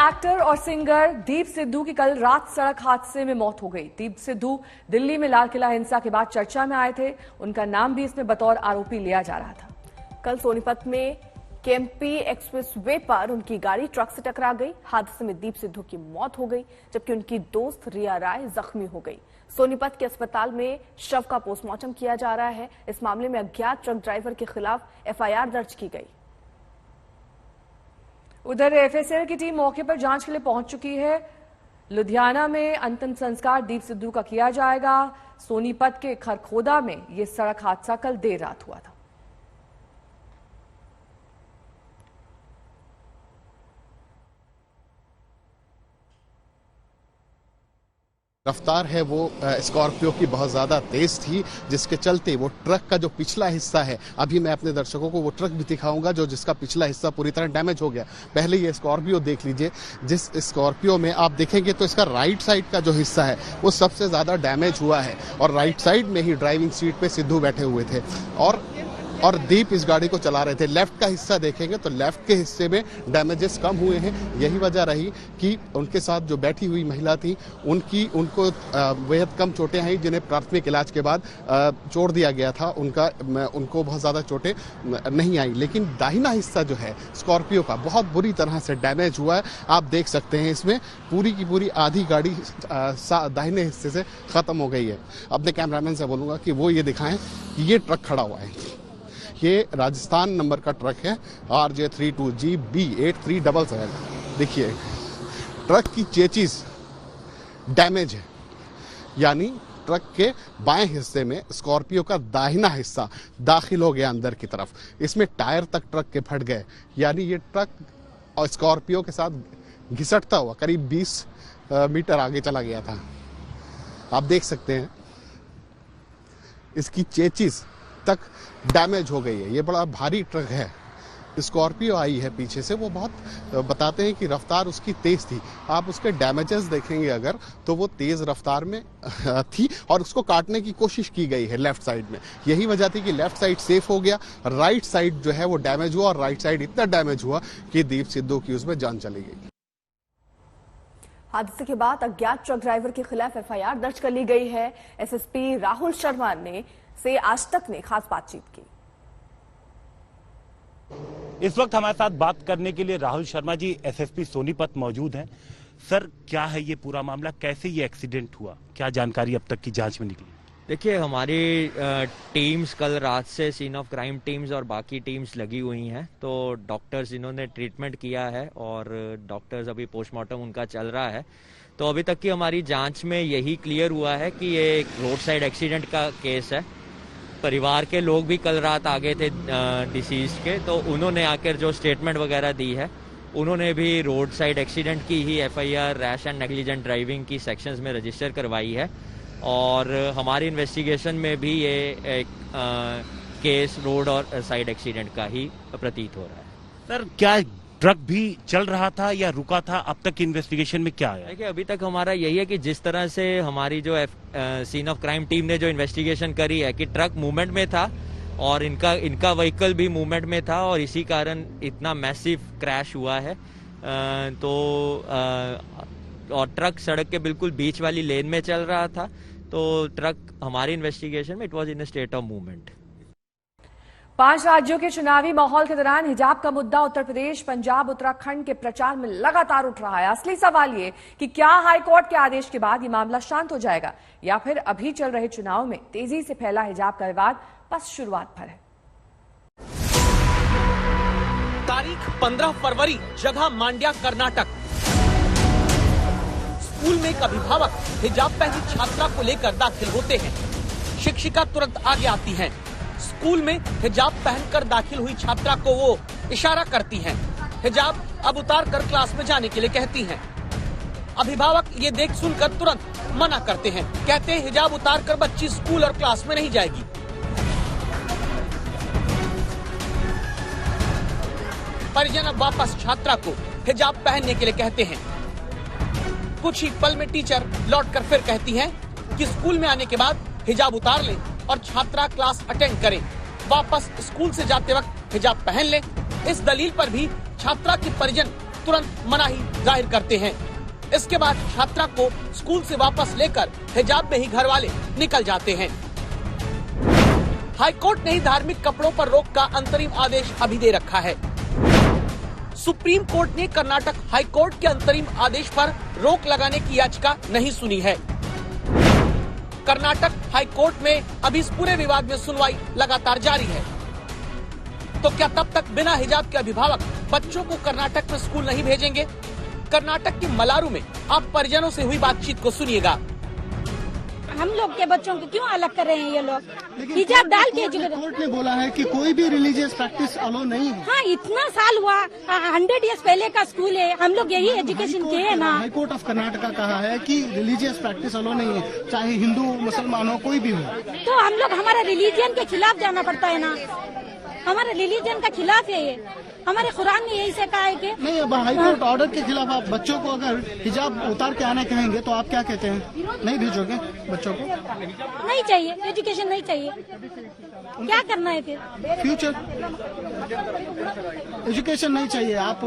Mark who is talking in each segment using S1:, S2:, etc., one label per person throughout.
S1: Actor और singer Deep Sidhu की कल रात सड़क हादसे में मौत हो गई। दीप सिद्धू दिल्ली में लाल किला हिंसा के बाद चर्चा में आए थे। उनका नाम भी इसमें बतौर आरोपी लिया जा रहा था।
S2: कल सोनीपत में केएमपी एक्सप्रेस वे पर उनकी गाड़ी ट्रक से टकरा गई। हादसे में दीप सिद्धू की मौत हो गई, जबकि उनकी दोस्त रिया राय जख्मी हो गई। सोनीपत के अस्पताल में शव का पोस्टमार्टम किया जा रहा है। इस मामले में अज्ञात ट्रक ड्राइवर के खिलाफ एफआईआर दर्ज की गई।
S1: उधर एफएसएल की टीम मौके पर जांच के लिए पहुंच चुकी है। लुधियाना में अंतिम संस्कार दीप सिद्धू का किया जाएगा। सोनीपत के खरखोदा में यह सड़क हादसा कल देर रात हुआ था।
S3: रफ्तार है वो स्कॉर्पियो की बहुत ज़्यादा तेज थी, जिसके चलते वो ट्रक का जो पिछला हिस्सा है, अभी मैं अपने दर्शकों को वो ट्रक भी दिखाऊंगा जो जिसका पिछला हिस्सा पूरी तरह डैमेज हो गया। पहले ये स्कॉर्पियो देख लीजिए। जिस स्कॉर्पियो में आप देखेंगे तो इसका राइट साइड का जो हिस्सा है वो सबसे ज़्यादा डैमेज हुआ है और राइट साइड में ही ड्राइविंग सीट पे सिद्धू बैठे हुए थे और दीप इस गाड़ी को चला रहे थे। लेफ्ट का हिस्सा देखेंगे तो लेफ्ट के हिस्से में डैमेजेस कम हुए हैं। यही वजह रही कि उनके साथ जो बैठी हुई महिला थी उनको बेहद कम चोटें आई, जिन्हें प्राथमिक इलाज के बाद छोड़ दिया गया था। उनको बहुत ज़्यादा चोटें नहीं आई, लेकिन दाहिना हिस्सा जो है स्कॉर्पियो का बहुत बुरी तरह से डैमेज हुआ है। आप देख सकते हैं इसमें पूरी की पूरी आधी गाड़ी दाहिने हिस्से से ख़त्म हो गई है। अपने कैमरामैन से बोलूँगा कि वो ये दिखाएं कि ये ट्रक खड़ा हुआ है। ये राजस्थान नंबर का ट्रक है RJ32GB8377। देखिए ट्रक की चेचिस डैमेज है, यानी ट्रक के बाएं हिस्से में स्कॉर्पियो का दाहिना हिस्सा दाखिल हो गया अंदर की तरफ। इसमें टायर तक ट्रक के फट गए, यानी ये ट्रक और स्कॉर्पियो के साथ घिसटता हुआ करीब 20 मीटर आगे चला गया था। आप देख सकते हैं इसकी चेचिस तक डैमेज हो गई है। ये बड़ा भारी ट्रक है। स्कॉर्पियो आई है पीछे से, वो बहुत बताते हैं कि रफ्तार उसकी तेज थी। आप उसके डैमेजेस देखेंगे अगर तो वो तेज रफ्तार में थी और उसको काटने की कोशिश की गई है लेफ्ट साइड में। यही वजह थी कि लेफ्ट साइड सेफ हो गया, राइट साइड जो है वो डैमेज हुआ और राइट साइड इतना डैमेज हुआ कि दीप सिद्धू की उसमें जान चली गई।
S2: हादसे के बाद अज्ञात ट्रक ड्राइवर के खिलाफ एफआईआर दर्ज कर ली गई है। एसएसपी राहुल शर्मा से आज तक ने खास बातचीत की।
S4: इस वक्त हमारे साथ बात करने के लिए राहुल शर्मा जी एसएसपी सोनीपत मौजूद हैं। सर, क्या है ये पूरा मामला, कैसे ये एक्सीडेंट हुआ, क्या जानकारी अब तक की जांच में निकली?
S5: देखिए, हमारी टीम्स कल रात से सीन ऑफ क्राइम टीम्स और बाकी टीम्स लगी हुई हैं। तो डॉक्टर्स इन्होंने ट्रीटमेंट किया है और डॉक्टर्स अभी पोस्टमार्टम उनका चल रहा है। तो अभी तक की हमारी जांच में यही क्लियर हुआ है कि ये एक रोड साइड एक्सीडेंट का केस है। परिवार के लोग भी कल रात आ गए थे डिसीज के, तो उन्होंने आकर जो स्टेटमेंट वगैरह दी है, उन्होंने भी रोड साइड एक्सीडेंट की ही FIR rash and negligent driving की सेक्शंस में रजिस्टर करवाई है। और हमारी इन्वेस्टिगेशन में भी ये एक केस रोड और साइड एक्सीडेंट का ही प्रतीत हो रहा है।
S4: सर, क्या ट्रक भी चल रहा था या रुका था? अब तक इन्वेस्टिगेशन में क्या आया?
S5: देखिए, अभी तक हमारा यही है कि जिस तरह से हमारी जो सीन ऑफ क्राइम टीम ने जो इन्वेस्टिगेशन करी है कि ट्रक मूवमेंट में था और इनका व्हीकल भी मूवमेंट में था और इसी कारण इतना मैसिव क्रैश हुआ है। और ट्रक सड़क के बिल्कुल बीच वाली लेन में चल रहा था। तो ट्रक हमारी इन्वेस्टिगेशन में it was in a state of movement.
S1: 5 राज्यों के चुनावी माहौल के दौरान हिजाब का मुद्दा उत्तर प्रदेश, पंजाब, उत्तराखंड के प्रचार में लगातार उठ रहा है। असली सवाल ये कि क्या हाईकोर्ट के आदेश के बाद ये मामला शांत हो जाएगा या फिर अभी चल रहे चुनाव में तेजी से फैला हिजाब का विवाद बस शुरुआत पर है।
S6: तारीख 15 फरवरी, जगह मांड्या, कर्नाटक। स्कूल में एक अभिभावक हिजाब पहनी छात्रा को लेकर दाखिल होते हैं। शिक्षिका तुरंत आगे आती हैं। स्कूल में हिजाब पहनकर दाखिल हुई छात्रा को वो इशारा करती हैं। हिजाब अब उतार कर क्लास में जाने के लिए कहती हैं। अभिभावक ये देख सुनकर तुरंत मना करते हैं। कहते हैं हिजाब उतार कर बच्ची स्कूल और क्लास में नहीं जाएगी। परिजन अब वापस छात्रा को हिजाब पहनने के लिए कहते हैं। कुछ ही पल में टीचर लौटकर फिर कहती हैं कि स्कूल में आने के बाद हिजाब उतार ले और छात्रा क्लास अटेंड करे। वापस स्कूल से जाते वक्त हिजाब पहन ले। इस दलील पर भी छात्रा के परिजन तुरंत मनाही जाहिर करते हैं। इसके बाद छात्रा को स्कूल से वापस लेकर हिजाब में ही घर वाले निकल जाते हैं। हाईकोर्ट ने ही धार्मिक कपड़ों पर रोक का अंतरिम आदेश अभी दे रखा है। सुप्रीम कोर्ट ने कर्नाटक हाईकोर्ट के अंतरिम आदेश पर रोक लगाने की याचिका नहीं सुनी है। कर्नाटक हाईकोर्ट में अभी इस पूरे विवाद में सुनवाई लगातार जारी है। तो क्या तब तक बिना हिजाब के अभिभावक बच्चों को कर्नाटक में स्कूल नहीं भेजेंगे? कर्नाटक के मलारू में आप परिजनों से हुई बातचीत को सुनिएगा।
S7: हम लोग के बच्चों को क्यों अलग कर रहे हैं ये लोग? हिजाब डाल के
S8: कोर्ट ने बोला है कि कोई भी रिलीजियस प्रैक्टिस अलो नहीं है।
S7: हाँ, इतना साल हुआ, 100 ईयर्स पहले का स्कूल है, हम लोग यही एजुकेशन किए हैं ना।
S8: हाईकोर्ट ऑफ कर्नाटका कहा है कि रिलीजियस प्रैक्टिस अलो नहीं है, चाहे हिंदू मुसलमान हो कोई भी हो।
S7: तो हम लोग हमारे रिलीजन के खिलाफ जाना पड़ता है ना, हमारे रिलीजन का खिलाफ है ये। हमारे कुरान में यही से कहा है कि
S8: नहीं, अब हाईकोर्ट ऑर्डर के खिलाफ आप बच्चों को अगर हिजाब उतार के आने कहेंगे तो आप क्या कहते हैं? नहीं भेजोगे बच्चों को?
S7: नहीं चाहिए, एजुकेशन नहीं चाहिए, क्या करना है फिर?
S8: फ्यूचर एजुकेशन नहीं चाहिए, आप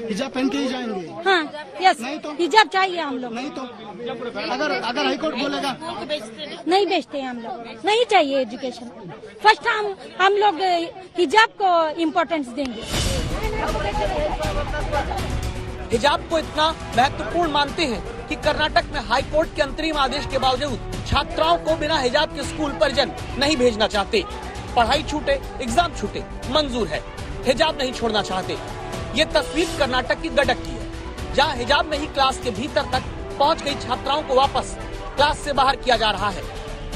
S8: हिजाब पहन के ही जाएंगे?
S7: हाँ, यस,
S8: नहीं तो
S7: हिजाब चाहिए हम लोग।
S8: नहीं तो अगर हाईकोर्ट बोलेगा
S7: नहीं बेचते हैं हम लोग, नहीं चाहिए एजुकेशन। फर्स्ट हम लोग हिजाब को इम्पोर्टेंस देंगे।
S6: हिजाब को इतना महत्वपूर्ण मानते हैं कि कर्नाटक में हाई कोर्ट के अंतरिम आदेश के बावजूद छात्राओं को बिना हिजाब के स्कूल परिजन नहीं भेजना चाहते। पढ़ाई छूटे, एग्जाम छूटे, मंजूर है, हिजाब नहीं छोड़ना चाहते। ये तस्वीर कर्नाटक की गडक की है, जहां हिजाब में ही क्लास के भीतर तक पहुंच गई छात्राओं को वापस क्लास से बाहर किया जा रहा है।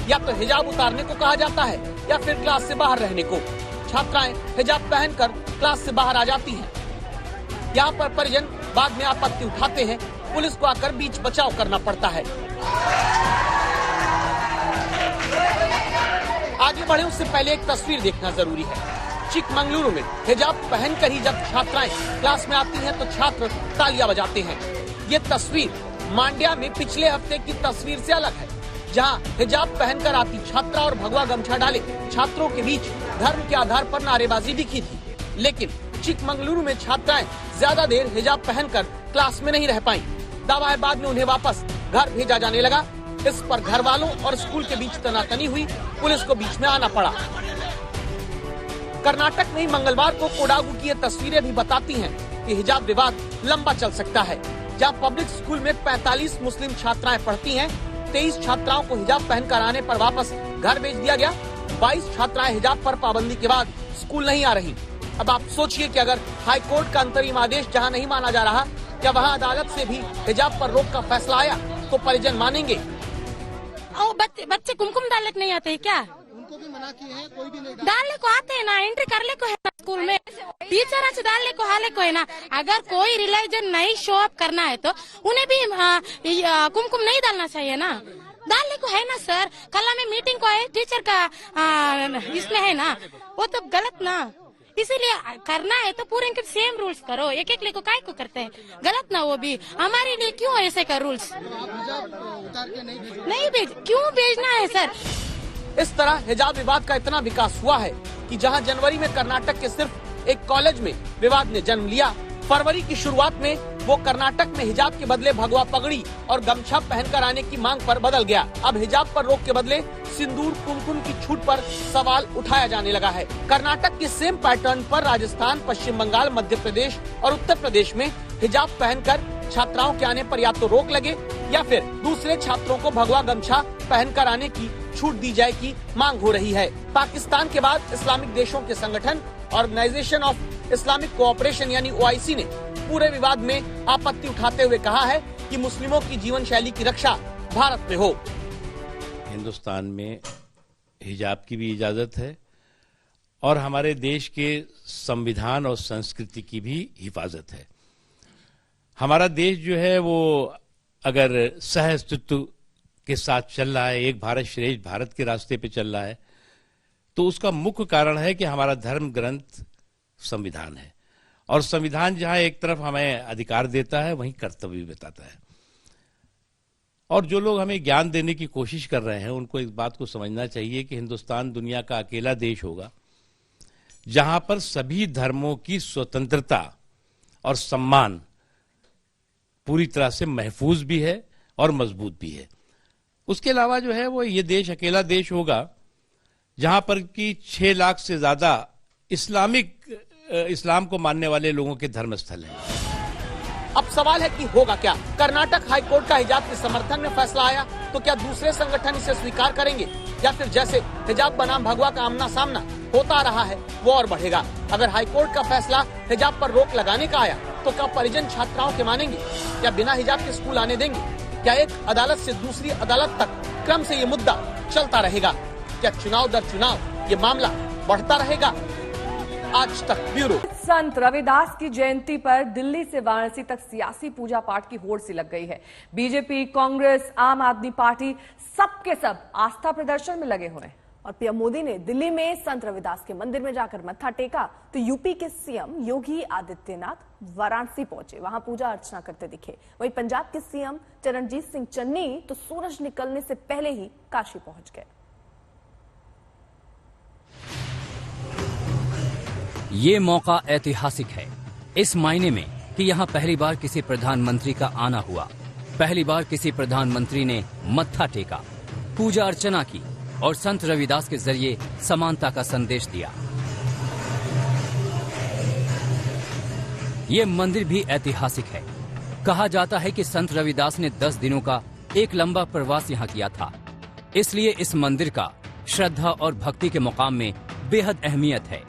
S6: या तो हिजाब उतारने को कहा जाता है या फिर क्लास से बाहर रहने को। छात्राएं हिजाब पहनकर क्लास से बाहर आ जाती हैं। यहाँ पर परिजन बाद में आपत्ति उठाते हैं, पुलिस को आकर बीच बचाव करना पड़ता है। आगे बढ़े उससे पहले एक तस्वीर देखना जरूरी है। चिकमंगलुरु में हिजाब पहनकर ही जब छात्राएं क्लास में आती हैं तो छात्र तालियां बजाते हैं। ये तस्वीर मांड्या में पिछले हफ्ते की तस्वीर से अलग है, जहां हिजाब पहनकर आती छात्रा और भगवा गमछा डाले छात्रों के बीच धर्म के आधार पर नारेबाजी दिखी थी। लेकिन चिकमंगलुरु में छात्राएं ज्यादा देर हिजाब पहनकर क्लास में नहीं रह पाईं। दावा है बाद में उन्हें वापस घर भेजा जाने लगा। इस पर घर वालों और स्कूल के बीच तनातनी हुई, पुलिस को बीच में आना पड़ा। कर्नाटक में मंगलवार को कोडागु की ये तस्वीरें भी बताती हैं कि हिजाब विवाद लंबा चल सकता है। जहां पब्लिक स्कूल में 45 मुस्लिम छात्राएं पढ़ती हैं, 23 छात्राओं को हिजाब पहनकर आने पर वापस घर भेज दिया गया। 22 छात्राएं हिजाब पर पाबंदी के बाद स्कूल नहीं आ रही। अब आप सोचिए कि अगर हाई कोर्ट का अंतरिम आदेश जहां नहीं माना जा रहा, या वहां अदालत से भी हिजाब पर रोक का फैसला आया तो परिजन मानेंगे?
S7: बच्चे कुमकुम डालने को नहीं आते क्या?
S8: उनको भी मना किए हैं, कोई भी नहीं
S7: डालने को आते है ना, एंट्री करने को है ना स्कूल में, टीचर अच्छे डालने को हाले को है ना। अगर कोई रिलीजन नहीं शो अप करना है तो उन्हें भी कुमकुम नहीं डालना चाहिए ना, डालने को है ना सर। कल में मीटिंग को है, टीचर का इसमें है ना, वो तो गलत ना। इसीलिए करना है तो पूरे इनके सेम रूल्स करो, एक एक को काय को करते हैं, गलत ना वो भी। हमारे लिए क्यों ऐसे का रूल्स नहीं भेज, क्यों भेजना है सर?
S6: इस तरह हिजाब विवाद का इतना विकास हुआ है कि जहां जनवरी में कर्नाटक के सिर्फ एक कॉलेज में विवाद ने जन्म लिया, फरवरी की शुरुआत में वो कर्नाटक में हिजाब के बदले भगवा पगड़ी और गमछा पहनकर आने की मांग पर बदल गया। अब हिजाब पर रोक के बदले सिंदूर कुमकुम की छूट पर सवाल उठाया जाने लगा है। कर्नाटक के सेम पैटर्न पर राजस्थान, पश्चिम बंगाल, मध्य प्रदेश और उत्तर प्रदेश में हिजाब पहनकर छात्राओं के आने पर या तो रोक लगे या फिर दूसरे छात्रों को भगवा गमछा पहनकर आने की छूट दी जाए की मांग हो रही है। पाकिस्तान के बाद इस्लामिक देशों के संगठन ऑर्गेनाइजेशन ऑफ इस्लामिक कोऑपरेशन यानी OIC ने पूरे विवाद में आपत्ति उठाते हुए कहा है कि मुस्लिमों की जीवन शैली की रक्षा भारत में हो।
S9: हिंदुस्तान में हिजाब की भी इजाजत है और हमारे देश के संविधान और संस्कृति की भी हिफाजत है। हमारा देश जो है वो अगर सह अस्तित्व के साथ चल रहा है, एक भारत श्रेष्ठ भारत के रास्ते पे चल रहा है, तो उसका मुख्य कारण है कि हमारा धर्म ग्रंथ संविधान है। और संविधान जहां एक तरफ हमें अधिकार देता है, वहीं कर्तव्य भी बताता है। और जो लोग हमें ज्ञान देने की कोशिश कर रहे हैं, उनको इस बात को समझना चाहिए कि हिंदुस्तान दुनिया का अकेला देश होगा जहां पर सभी धर्मों की स्वतंत्रता और सम्मान पूरी तरह से महफूज भी है और मजबूत भी है। उसके अलावा जो है वो ये देश अकेला देश होगा जहां पर कि 6 लाख से ज्यादा इस्लाम को मानने वाले लोगों के धर्म स्थल हैं।
S6: अब सवाल है कि होगा क्या? कर्नाटक हाईकोर्ट का हिजाब के समर्थन में फैसला आया तो क्या दूसरे संगठन इसे स्वीकार करेंगे, या फिर जैसे हिजाब बनाम भगवा का आमना सामना होता रहा है वो और बढ़ेगा? अगर हाईकोर्ट का फैसला हिजाब पर रोक लगाने का आया तो क्या परिजन छात्राओं के मानेंगे? क्या बिना हिजाब के स्कूल आने देंगे? क्या एक अदालत से दूसरी अदालत तक क्रम से ये मुद्दा चलता रहेगा? क्या चुनाव दर चुनाव ये मामला बढ़ता रहेगा? आज तक ब्यूरो।
S1: संत रविदास की जयंती पर दिल्ली से वाराणसी तक सियासी पूजा पाठ की होड़ सी लग गई है। बीजेपी, कांग्रेस, आम आदमी पार्टी सबके सब आस्था प्रदर्शन में लगे हुए हैं।
S2: और पीएम मोदी ने दिल्ली में संत रविदास के मंदिर में जाकर मत्था टेका तो यूपी के सीएम योगी आदित्यनाथ वाराणसी पहुंचे, वहां पूजा अर्चना करते दिखे। वहीं पंजाब के सीएम चरणजीत सिंह चन्नी तो सूरज निकलने से पहले ही काशी पहुंच गए।
S10: ये मौका ऐतिहासिक है इस मायने में कि यहाँ पहली बार किसी प्रधानमंत्री का आना हुआ। पहली बार किसी प्रधानमंत्री ने मत्था टेका, पूजा अर्चना की और संत रविदास के जरिए समानता का संदेश दिया। ये मंदिर भी ऐतिहासिक है। कहा जाता है कि संत रविदास ने 10 दिनों का एक लंबा प्रवास यहाँ किया था, इसलिए इस मंदिर का श्रद्धा और भक्ति के मुकाम में बेहद अहमियत है।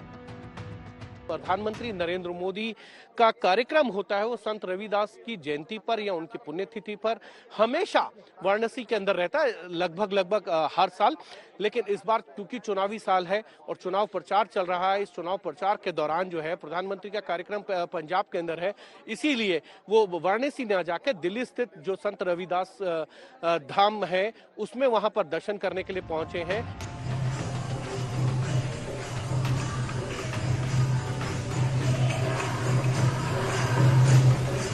S11: प्रधानमंत्री नरेंद्र मोदी का कार्यक्रम होता है वो संत रविदास की जयंती पर या उनकी पुण्यतिथि पर हमेशा वाराणसी के अंदर रहता है, लगभग हर साल। लेकिन इस बार क्योंकि चुनावी साल है और चुनाव प्रचार चल रहा है, इस चुनाव प्रचार के दौरान जो है प्रधानमंत्री का कार्यक्रम पंजाब के अंदर है, इसीलिए वो वाराणसी न जाकर दिल्ली स्थित जो संत रविदास धाम है उसमें वहां पर दर्शन करने के लिए पहुंचे हैं।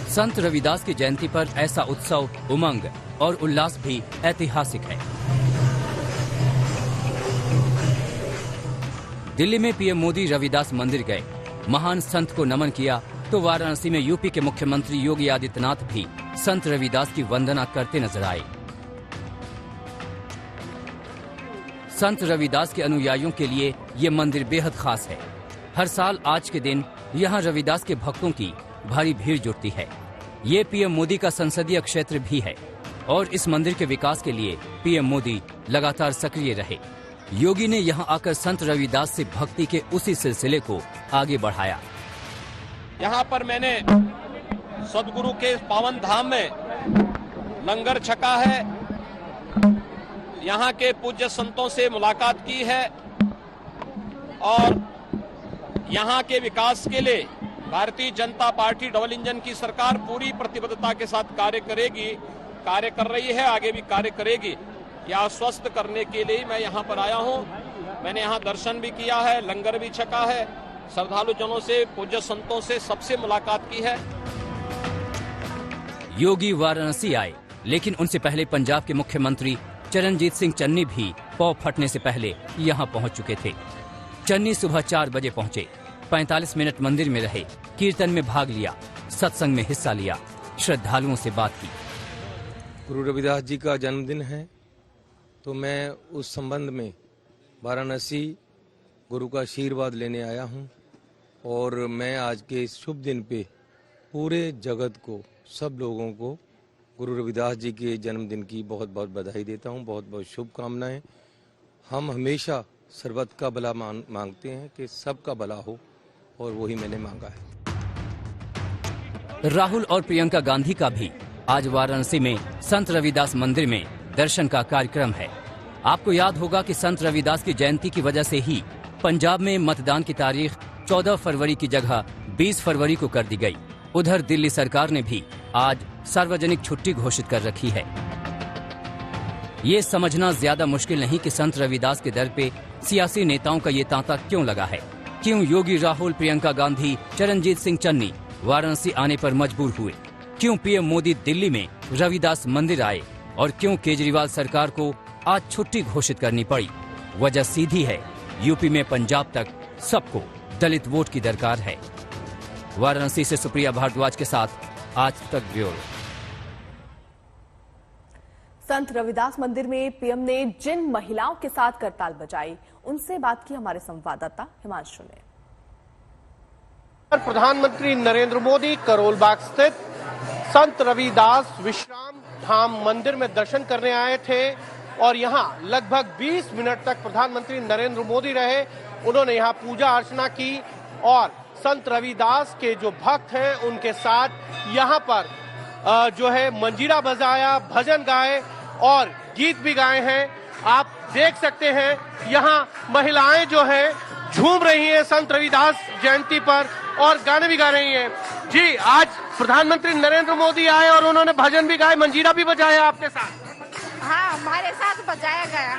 S10: संत रविदास की जयंती पर ऐसा उत्सव, उमंग और उल्लास भी ऐतिहासिक है। दिल्ली में पीएम मोदी रविदास मंदिर गए, महान संत को नमन किया तो वाराणसी में यूपी के मुख्यमंत्री योगी आदित्यनाथ भी संत रविदास की वंदना करते नजर आए। संत रविदास के अनुयायियों के लिए ये मंदिर बेहद खास है। हर साल आज के दिन यहाँ रविदास के भक्तों की भारी भीड़ जुटती है। ये पीएम मोदी का संसदीय क्षेत्र भी है और इस मंदिर के विकास के लिए पीएम मोदी लगातार सक्रिय रहे। योगी ने यहाँ आकर संत रविदास से भक्ति के उसी सिलसिले को आगे बढ़ाया।
S12: यहाँ पर मैंने सदगुरु के पावन धाम में लंगर छका है, यहाँ के पूज्य संतों से मुलाकात की है और यहाँ के विकास के लिए Bharatiya Janata party double engine की सरकार पूरी प्रतिबद्धता के साथ कार्य कर रही है, आगे भी कार्य करेगी। यह आश्वस्त करने के लिए मैं यहाँ पर आया हूँ। मैंने यहाँ दर्शन भी किया है, लंगर भी छका है, श्रद्धालु जनों से, पूज्य संतों से सबसे मुलाकात की है।
S10: योगी वाराणसी आए, लेकिन उनसे पहले पंजाब के मुख्यमंत्री चरणजीत सिंह चन्नी भी पौ फटने से पहले यहाँ पहुँच चुके थे। चन्नी सुबह 4 बजे पहुँचे, 45 मिनट मंदिर में रहे, कीर्तन में भाग लिया, सत्संग में हिस्सा लिया, श्रद्धालुओं से बात की।
S13: गुरु रविदास जी का जन्मदिन है तो मैं उस संबंध में वाराणसी गुरु का आशीर्वाद लेने आया हूं और मैं आज के इस शुभ दिन पे पूरे जगत को, सब लोगों को गुरु रविदास जी के जन्मदिन की बहुत बहुत बधाई देता हूं, बहुत बहुत शुभकामनाएं। हम हमेशा सर्वत का भला मांगते हैं कि सबका भला हो और वही मैंने मांगा है।
S10: राहुल और प्रियंका गांधी का भी आज वाराणसी में संत रविदास मंदिर में दर्शन का कार्यक्रम है। आपको याद होगा कि संत रविदास की जयंती की वजह से ही पंजाब में मतदान की तारीख 14 फरवरी की जगह 20 फरवरी को कर दी गई। उधर दिल्ली सरकार ने भी आज सार्वजनिक छुट्टी घोषित कर रखी है। ये समझना ज्यादा मुश्किल नहीं कि संत रविदास के दर पे सियासी नेताओं का ये तांता क्यों लगा है। क्यों योगी, राहुल, प्रियंका गांधी, चरणजीत सिंह चन्नी वाराणसी आने पर मजबूर हुए। क्यों पीएम मोदी दिल्ली में रविदास मंदिर आए और क्यों केजरीवाल सरकार को आज छुट्टी घोषित करनी पड़ी। वजह सीधी है, यूपी में पंजाब तक सबको दलित वोट की दरकार है। वाराणसी से सुप्रिया भारद्वाज के साथ आज तक ब्यूरो।
S2: संत रविदास मंदिर में पीएम ने जिन महिलाओं के साथ करताल बजाई, उनसे बात की हमारे संवाददाता हिमांशु ने।
S11: प्रधानमंत्री नरेंद्र मोदी करोलबाग स्थित संत रविदास विश्राम धाम मंदिर में दर्शन करने आए थे और यहां लगभग 20 मिनट तक प्रधानमंत्री नरेंद्र मोदी रहे। उन्होंने यहां पूजा अर्चना की और संत रविदास के जो भक्त हैं उनके साथ यहां पर जो है मंजीरा बजाया, भजन गाए और गीत भी गाए हैं। आप देख सकते हैं यहां महिलाएं जो है झूम रही हैं संत रविदास जयंती पर और गाने भी गा रही हैं। जी, आज प्रधानमंत्री नरेंद्र मोदी आए और उन्होंने भजन भी गाए, मंजीरा भी बजाया आपके साथ।
S14: हाँ, हमारे साथ बजाया गया,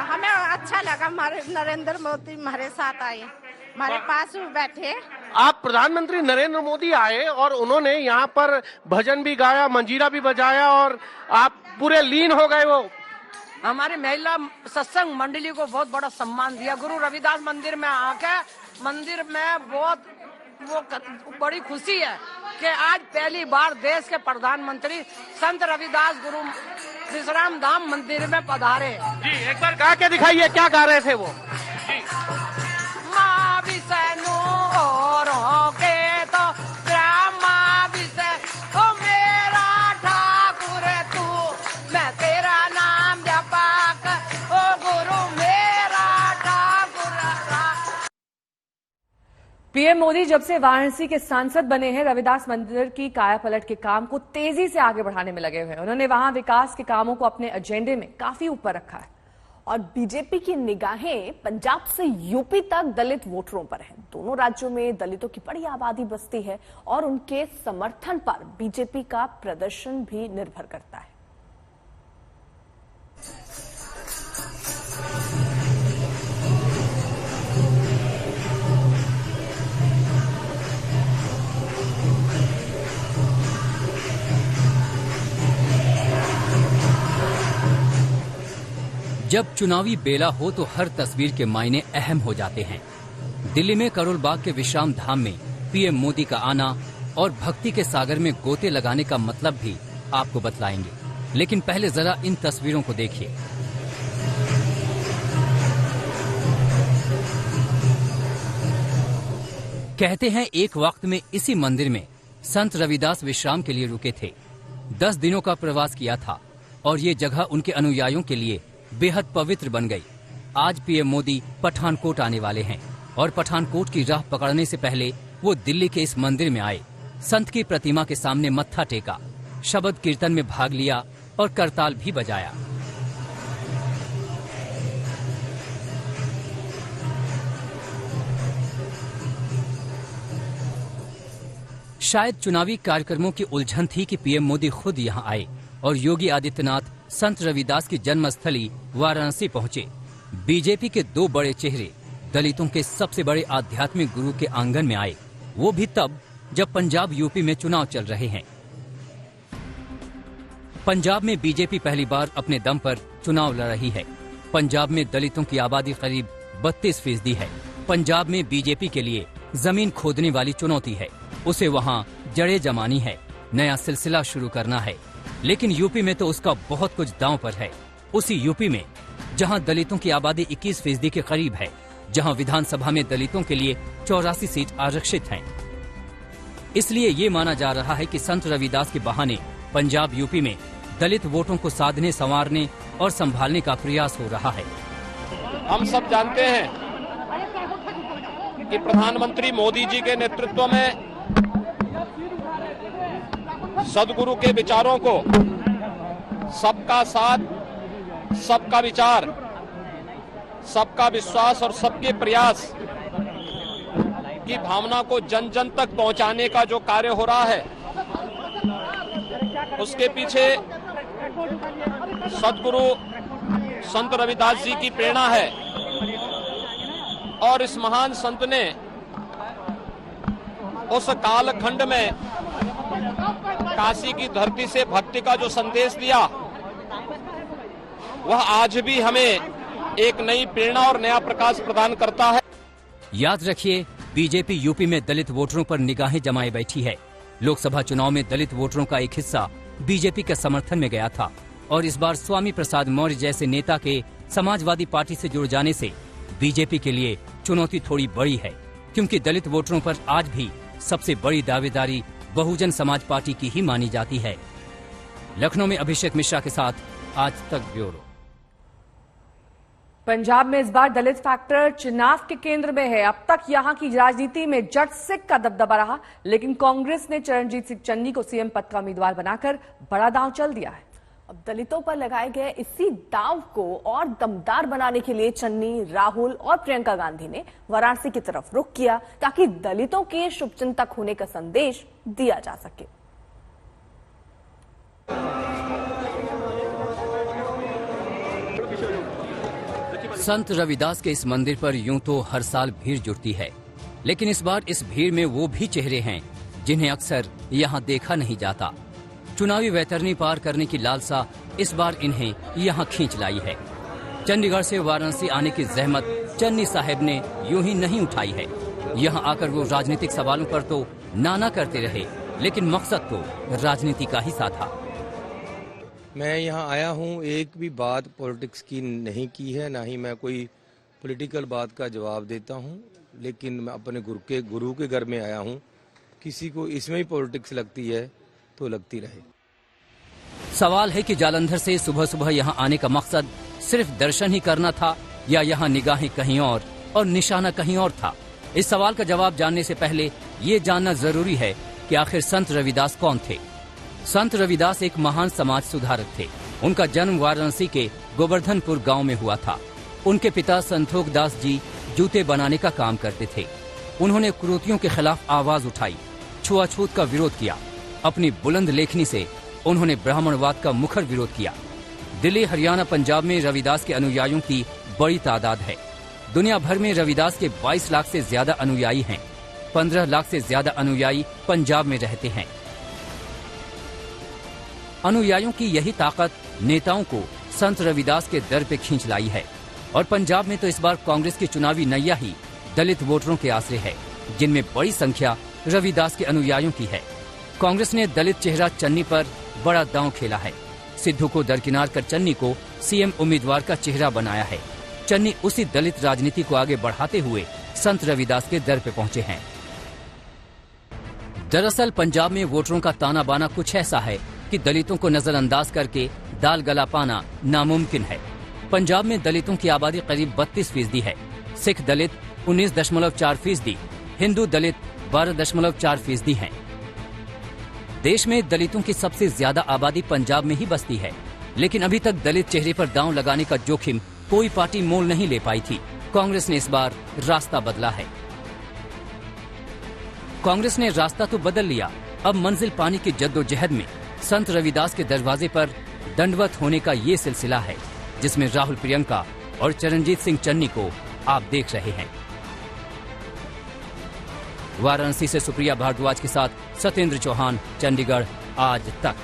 S14: हमें अच्छा लगा। हमारे नरेंद्र मोदी हमारे साथ आए, हमारे पास भी बैठे।
S11: आप प्रधानमंत्री नरेंद्र मोदी आए और उन्होंने यहाँ पर भजन भी गाया, मंजीरा भी बजाया और आप पूरे लीन हो गए। वो
S15: हमारी महिला सत्संग मंडली को बहुत बड़ा सम्मान दिया। गुरु रविदास मंदिर में आके मंदिर में बहुत बड़ी खुशी है कि आज पहली बार देश के प्रधानमंत्री संत रविदास गुरु विश्राम धाम मंदिर में पधारे।
S11: जी, एक बार गा के दिखाइए, क्या गा रहे थे वो?
S15: माँ विष्णु और के तो माँ विष्णु ओ मेरा ठाकुर तू, मैं तेरा नाम जपाक ओ गुरु मेरा ठाकुर।
S1: पीएम मोदी जब से वाराणसी के सांसद बने हैं, रविदास मंदिर की कायापलट के काम को तेजी से आगे बढ़ाने में लगे हुए हैं। उन्होंने वहां विकास के कामों को अपने एजेंडे में काफी ऊपर रखा है।
S2: और बीजेपी की निगाहें पंजाब से यूपी तक दलित वोटरों पर हैं। दोनों राज्यों में दलितों की बड़ी आबादी बसती है और उनके समर्थन पर बीजेपी का प्रदर्शन भी निर्भर करता है।
S10: जब चुनावी बेला हो तो हर तस्वीर के मायने अहम हो जाते हैं। दिल्ली में करोलबाग के विश्राम धाम में पीएम मोदी का आना और भक्ति के सागर में गोते लगाने का मतलब भी आपको बतलाएंगे, लेकिन पहले जरा इन तस्वीरों को देखिए। कहते हैं एक वक्त में इसी मंदिर में संत रविदास विश्राम के लिए रुके थे। 10 दिनों का प्रवास किया था और ये जगह उनके अनुयायियों के लिए बेहद पवित्र बन गई। आज पीएम मोदी पठानकोट आने वाले हैं और पठानकोट की राह पकड़ने से पहले वो दिल्ली के इस मंदिर में आए, संत की प्रतिमा के सामने मत्था टेका, शब्द कीर्तन में भाग लिया और करताल भी बजाया। शायद चुनावी कार्यक्रमों की उलझन थी कि पीएम मोदी खुद यहां आए और योगी आदित्यनाथ संत रविदास की जन्मस्थली वाराणसी पहुंचे। बीजेपी के 2 बड़े चेहरे दलितों के सबसे बड़े आध्यात्मिक गुरु के आंगन में आए, वो भी तब जब पंजाब यूपी में चुनाव चल रहे हैं। पंजाब में बीजेपी पहली बार अपने दम पर चुनाव लड़ रही है। पंजाब में दलितों की आबादी करीब 32% है। पंजाब में बीजेपी के लिए जमीन खोदने वाली चुनौती है, उसे वहां जड़ें जमानी है, नया सिलसिला शुरू करना है। लेकिन यूपी में तो उसका बहुत कुछ दांव पर है। उसी यूपी में जहां दलितों की आबादी 21% के करीब है, जहां विधानसभा में दलितों के लिए 84 सीट आरक्षित हैं। इसलिए ये माना जा रहा है कि संत रविदास के बहाने पंजाब यूपी में दलित वोटों को साधने, संवारने और संभालने का प्रयास हो रहा है।
S12: हम सब जानते हैं कि प्रधानमंत्री मोदी जी के नेतृत्व में सदगुरु के विचारों को सबका साथ, सबका विचार, सबका विश्वास और सबके प्रयास की भावना को जन जन तक पहुंचाने का जो कार्य हो रहा है, उसके पीछे सदगुरु संत रविदास जी की प्रेरणा है। और इस महान संत ने उस कालखंड में काशी की धरती से भक्ति का जो संदेश दिया, वह आज भी हमें एक नई प्रेरणा और नया प्रकाश प्रदान करता है।
S10: याद रखिए, बीजेपी यूपी में दलित वोटरों पर निगाहें जमाए बैठी है। लोकसभा चुनाव में दलित वोटरों का एक हिस्सा बीजेपी के समर्थन में गया था। और इस बार स्वामी प्रसाद मौर्य जैसे नेता के समाजवादी पार्टी से जुड़ जाने से बीजेपी के लिए चुनौती थोड़ी बड़ी है, क्योंकि दलित वोटरों पर आज भी सबसे बड़ी दावेदारी बहुजन समाज पार्टी की ही मानी जाती है। लखनऊ में अभिषेक मिश्रा के साथ आज तक ब्यूरो।
S1: पंजाब में इस बार दलित फैक्टर चुनाव के केंद्र में है। अब तक यहां की राजनीति में जट सिख का दबदबा रहा, लेकिन कांग्रेस ने चरणजीत सिंह चन्नी को सीएम पद का उम्मीदवार बनाकर बड़ा दांव चल दिया है।
S2: अब दलितों पर लगाए गए इसी दांव को और दमदार बनाने के लिए चन्नी, राहुल और प्रियंका गांधी ने वाराणसी की तरफ रुख किया, ताकि दलितों के शुभचिंतक होने का संदेश दिया जा सके।
S10: संत रविदास के इस मंदिर पर यूं तो हर साल भीड़ जुटती है, लेकिन इस बार इस भीड़ में वो भी चेहरे हैं जिन्हें अक्सर यहाँ देखा नहीं जाता। चुनावी वैतरणी पार करने की लालसा इस बार इन्हें यहाँ खींच लाई है। चंडीगढ़ से वाराणसी आने की जहमत चन्नी साहब ने यूं ही नहीं उठाई है। यहाँ आकर वो राजनीतिक सवालों पर तो नाना करते रहे, लेकिन मकसद तो राजनीति का ही सा था।
S13: मैं यहाँ आया हूँ, एक भी बात पॉलिटिक्स की नहीं की है, ना ही मैं कोई पॉलिटिकल बात का जवाब देता हूँ, लेकिन मैं अपने गुरु के घर में आया हूँ। किसी को इसमें ही पॉलिटिक्स लगती है तो लगती रहे।
S10: सवाल है कि जालंधर से सुबह सुबह यहाँ आने का मकसद सिर्फ दर्शन ही करना था या यहाँ निगाहें कहीं और निशाना कहीं और था। इस सवाल का जवाब जानने से पहले ये जानना जरूरी है कि आखिर संत रविदास कौन थे। संत रविदास एक महान समाज सुधारक थे। उनका जन्म वाराणसी के गोवर्धनपुर गांव में हुआ था। उनके पिता संतोख दास जी जूते बनाने का काम करते थे। उन्होंने कुरीतियों के खिलाफ आवाज उठाई, छुआछूत का विरोध किया। अपनी बुलंद लेखनी से उन्होंने ब्राह्मणवाद का मुखर विरोध किया। दिल्ली, हरियाणा, पंजाब में रविदास के अनुयायियों की बड़ी तादाद है। दुनिया भर में रविदास के 22 लाख से ज्यादा अनुयायी हैं। 15 लाख से ज्यादा अनुयायी पंजाब में रहते हैं। अनुयायियों की यही ताकत नेताओं को संत रविदास के दर पे खींच लाई है। और पंजाब में तो इस बार कांग्रेस की चुनावी नैया ही दलित वोटरों के आसरे है, जिनमें बड़ी संख्या रविदास के अनुयायियों की है। कांग्रेस ने दलित चेहरा चन्नी पर बड़ा दांव खेला है। सिद्धू को दरकिनार कर चन्नी को सीएम उम्मीदवार का चेहरा बनाया है। चन्नी उसी दलित राजनीति को आगे बढ़ाते हुए संत रविदास के दर पे पहुंचे हैं। दरअसल पंजाब में वोटरों का ताना बाना कुछ ऐसा है कि दलितों को नजरअंदाज करके दाल गला पाना नामुमकिन है। पंजाब में दलितों की आबादी करीब 32% है। सिख दलित 19.4%, हिंदू दलित 12.4% हैं। देश में दलितों की सबसे ज्यादा आबादी पंजाब में ही बसती है, लेकिन अभी तक दलित चेहरे पर दांव लगाने का जोखिम कोई पार्टी मोल नहीं ले पाई थी। कांग्रेस ने इस बार रास्ता बदला है। कांग्रेस ने रास्ता तो बदल लिया, अब मंजिल पाने की जद्दोजहद में संत रविदास के दरवाजे पर दंडवत होने का ये सिलसिला है, जिसमें राहुल, प्रियंका और चरणजीत सिंह चन्नी को आप देख रहे हैं। वाराणसी से सुप्रिया भारद्वाज के साथ सत्येंद्र चौहान, चंडीगढ़ आज तक।